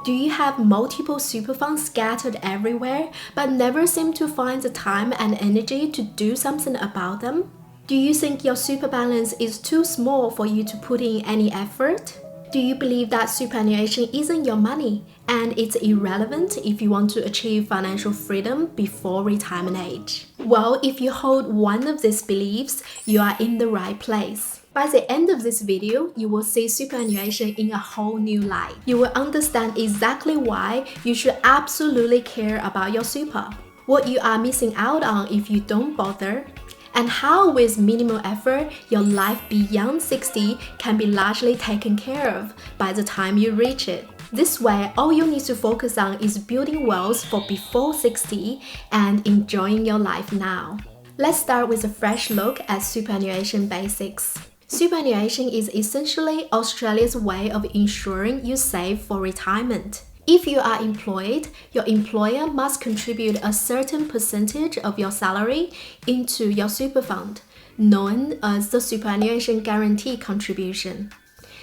Do you have multiple super funds scattered everywhere but never seem to find the time and energy to do something about them? Do you think your super balance is too small for you to put in any effort? Do you believe that superannuation isn't your money and it's irrelevant if you want to achieve financial freedom before retirement age? Well, if you hold one of these beliefs, you are in the right place. By the end of this video, you will see superannuation in a whole new light. You will understand exactly why you should absolutely care about your super, what you are missing out on if you don't bother, and how with minimal effort, your life beyond 60 can be largely taken care of by the time you reach it. This way, all you need to focus on is building wealth for before 60 and enjoying your life now. Let's start with a fresh look at superannuation basics. Superannuation is essentially Australia's way of ensuring you save for retirement. If you are employed, your employer must contribute a certain percentage of your salary into your super fund, known as the Superannuation Guarantee Contribution.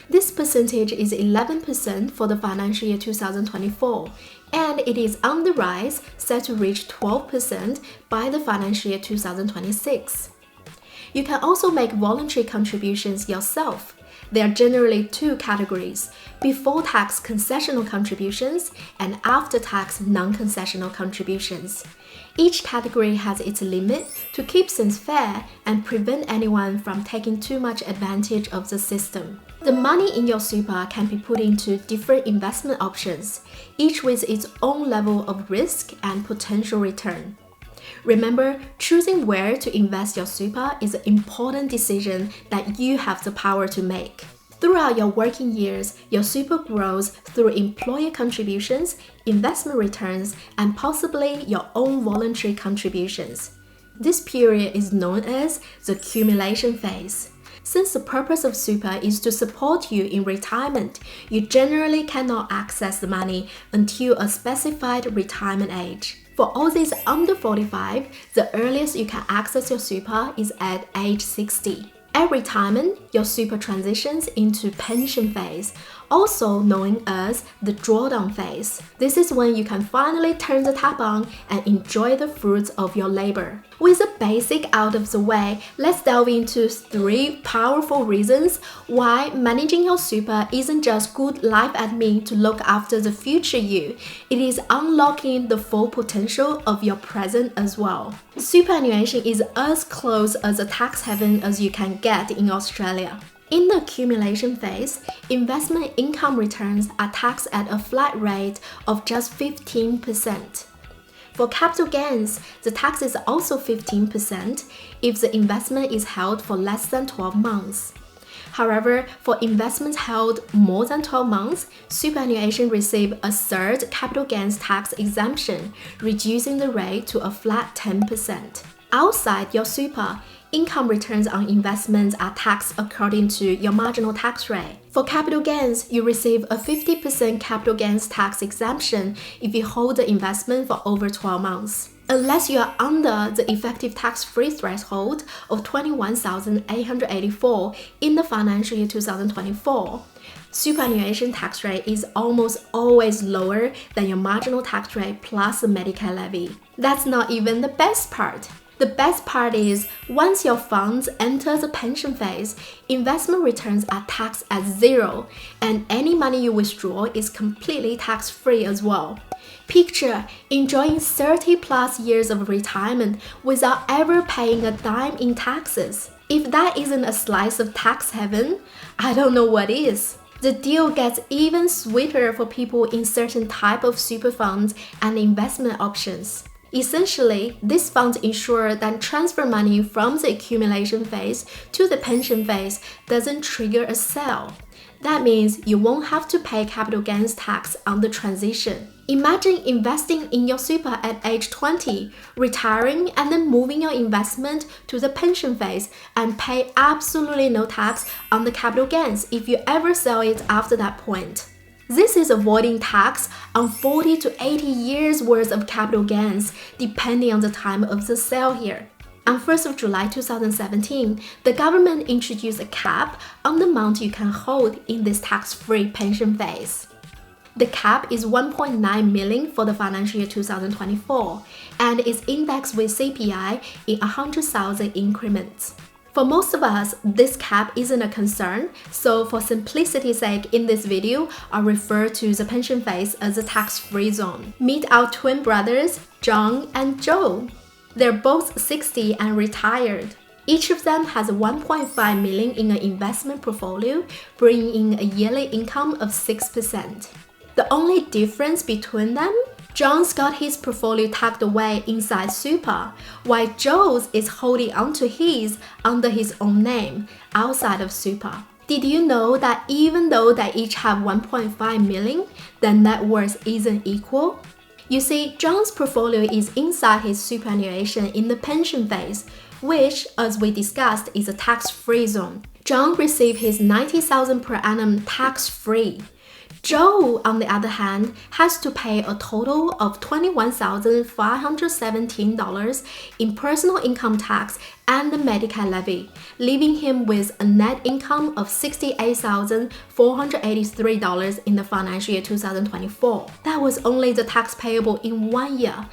This percentage is 11% for the financial year 2024, and it is on the rise, set to reach 12% by the financial year 2026. You can also make voluntary contributions yourself. There are generally two categories: before-tax concessional contributions and after-tax non-concessional contributions. Each category has its limit to keep things fair and prevent anyone from taking too much advantage of the system. The money in your super can be put into different investment options, each with its own level of risk and potential return. Remember, choosing where to invest your super is an important decision that you have the power to make. Throughout your working years, your super grows through employer contributions, investment returns, and possibly your own voluntary contributions. This period is known as the accumulation phase. Since the purpose of super is to support you in retirement, you generally cannot access the money until a specified retirement age. For Aussies under 45, the earliest you can access your super is at age 60. At retirement, your super transitions into pension phase, also known as the drawdown phase. This is when you can finally turn the tap on and enjoy the fruits of your labor. With the basic out of the way, let's delve into 3 powerful reasons why managing your super isn't just good life admin to look after the future you. It is unlocking the full potential of your present as well. Superannuation is as close as a tax haven as you can get in Australia. In the accumulation phase, investment income returns are taxed at a flat rate of just 15%. For capital gains, the tax is also 15% if the investment is held for less than 12 months. However, for investments held more than 12 months, superannuation receives a third capital gains tax exemption, reducing the rate to a flat 10%. Outside your super, income returns on investments are taxed according to your marginal tax rate. For capital gains, you receive a 50% capital gains tax exemption if you hold the investment for over 12 months. Unless you are under the effective tax-free threshold of $21,884 in the financial year 2024, superannuation tax rate is almost always lower than your marginal tax rate plus the Medicare levy. That's not even the best part. The best part is, once your funds enter the pension phase, investment returns are taxed at 0, and any money you withdraw is completely tax-free as well. Picture enjoying 30 plus years of retirement without ever paying a dime in taxes. If that isn't a slice of tax heaven, I don't know what is. The deal gets even sweeter for people in certain type of super funds and investment options. Essentially, these funds ensure that transfer money from the accumulation phase to the pension phase doesn't trigger a sale. That means you won't have to pay capital gains tax on the transition. Imagine investing in your super at age 20, retiring and then moving your investment to the pension phase and pay absolutely no tax on the capital gains if you ever sell it after that point. This is avoiding tax on 40 to 80 years worth of capital gains, depending on the time of the sale here. On 1st of July 2017, the government introduced a cap on the amount you can hold in this tax-free pension phase. The cap is 1.9 million for the financial year 2024 and is indexed with CPI in 100,000 increments. For most of us, this cap isn't a concern, so for simplicity's sake in this video, I'll refer to the pension phase as a tax-free zone. Meet our twin brothers, John and Joe. They're both 60 and retired. Each of them has 1.5 million in an investment portfolio, bringing in a yearly income of 6%. The only difference between them? John's got his portfolio tucked away inside Super, while Joe's is holding onto his under his own name, outside of Super. Did you know that even though they each have 1.5 million, their net worth isn't equal? You see, John's portfolio is inside his superannuation in the pension phase, which, as we discussed, is a tax-free zone. John received his 90,000 per annum tax-free. Joe, on the other hand, has to pay a total of $21,517 in personal income tax and the Medicare levy, leaving him with a net income of $68,483 in the financial year 2024. That was only the tax payable in 1 year.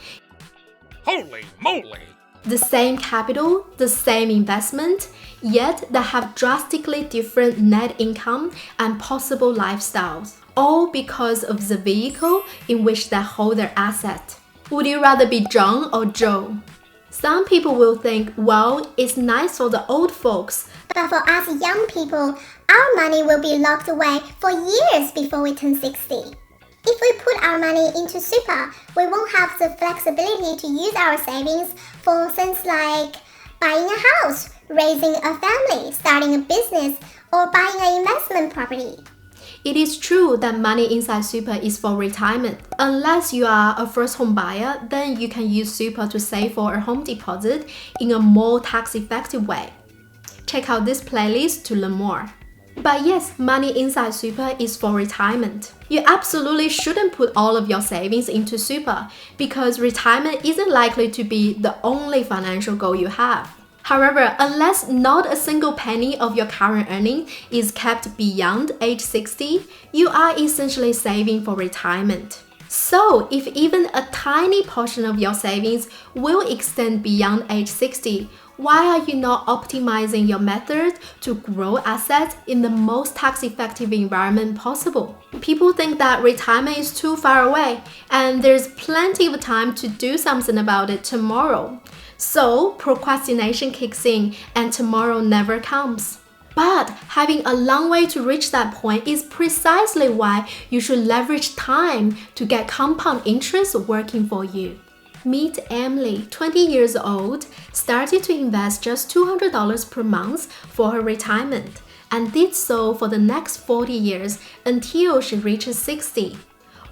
Holy moly! The same capital, the same investment, yet they have drastically different net income and possible lifestyles, all because of the vehicle in which they hold their asset. Would you rather be John or Joe? Some people will think, well, it's nice for the old folks. But for us young people, our money will be locked away for years before we turn 60. If we put our money into super, we won't have the flexibility to use our savings for things like buying a house, raising a family, starting a business, or buying an investment property. It is true that money inside Super is for retirement. Unless you are a first home buyer, then you can use Super to save for a home deposit in a more tax-effective way. Check out this playlist to learn more. But yes, money inside Super is for retirement. You absolutely shouldn't put all of your savings into Super because retirement isn't likely to be the only financial goal you have. However, unless not a single penny of your current earning is kept beyond age 60, you are essentially saving for retirement. So, if even a tiny portion of your savings will extend beyond age 60, why are you not optimizing your method to grow assets in the most tax-effective environment possible? People think that retirement is too far away, and there's plenty of time to do something about it tomorrow. So, procrastination kicks in and tomorrow never comes. But having a long way to reach that point is precisely why you should leverage time to get compound interest working for you. Meet Emily, 20 years old, started to invest just $200 per month for her retirement and did so for the next 40 years until she reaches 60.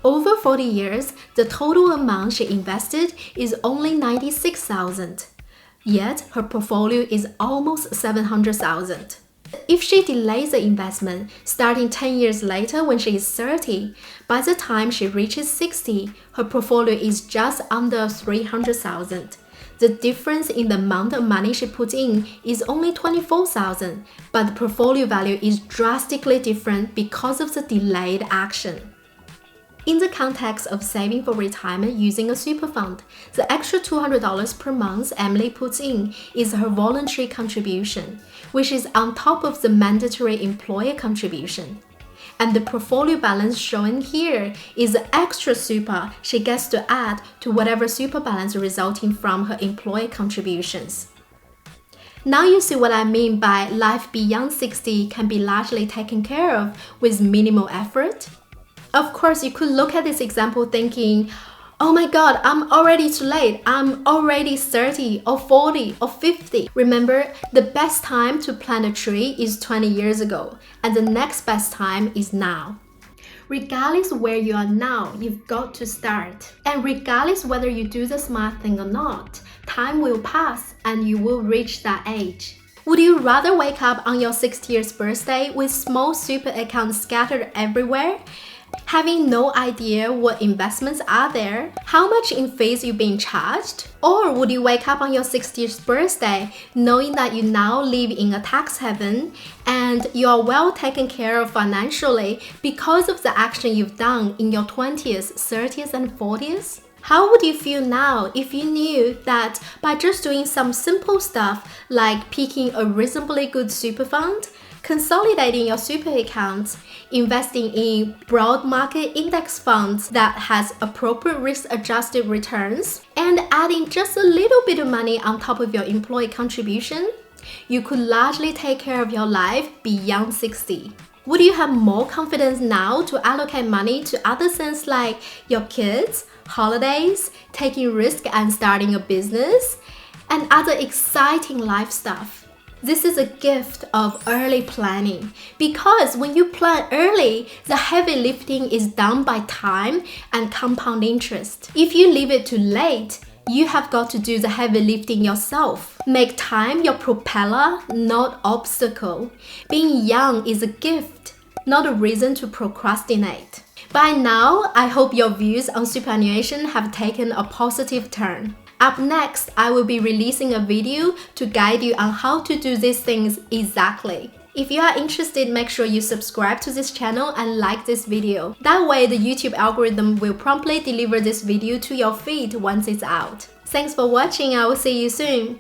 Over 40 years, the total amount she invested is only $96,000. Yet, her portfolio is almost $700,000. If she delays the investment, starting 10 years later when she is 30, by the time she reaches 60, her portfolio is just under $300,000. The difference in the amount of money she puts in is only $24,000, but the portfolio value is drastically different because of the delayed action. In the context of saving for retirement using a super fund, the extra $200 per month Emily puts in is her voluntary contribution, which is on top of the mandatory employer contribution. And the portfolio balance shown here is the extra super she gets to add to whatever super balance resulting from her employer contributions. Now you see what I mean by life beyond 60 can be largely taken care of with minimal effort? Of course, you could look at this example thinking, oh my god, I'm already too late. I'm already 30 or 40 or 50. Remember, the best time to plant a tree is 20 years ago, and the next best time is now. Regardless where you are now, you've got to start. And regardless whether you do the smart thing or not, time will pass and you will reach that age. Would you rather wake up on your 60th birthday with small super accounts scattered everywhere Having no idea what investments are there, how much in fees you're being charged? Or would you wake up on your 60th birthday knowing that you now live in a tax heaven and you are well taken care of financially because of the action you've done in your 20s, 30s, and 40s? How would you feel now if you knew that by just doing some simple stuff like picking a reasonably good super fund, consolidating your super accounts, investing in broad market index funds that has appropriate risk-adjusted returns, and adding just a little bit of money on top of your employee contribution, you could largely take care of your life beyond 60. Would you have more confidence now to allocate money to other things like your kids, holidays, taking risk and starting a business, and other exciting life stuff? This is a gift of early planning, because when you plan early, the heavy lifting is done by time and compound interest. If you leave it too late, you have got to do the heavy lifting yourself. Make time your propeller, not obstacle. Being young is a gift, not a reason to procrastinate. By now, I hope your views on superannuation have taken a positive turn. Up next, I will be releasing a video to guide you on how to do these things exactly. If you are interested, make sure you subscribe to this channel and like this video. That way, the YouTube algorithm will promptly deliver this video to your feed once it's out. Thanks for watching, I will see you soon.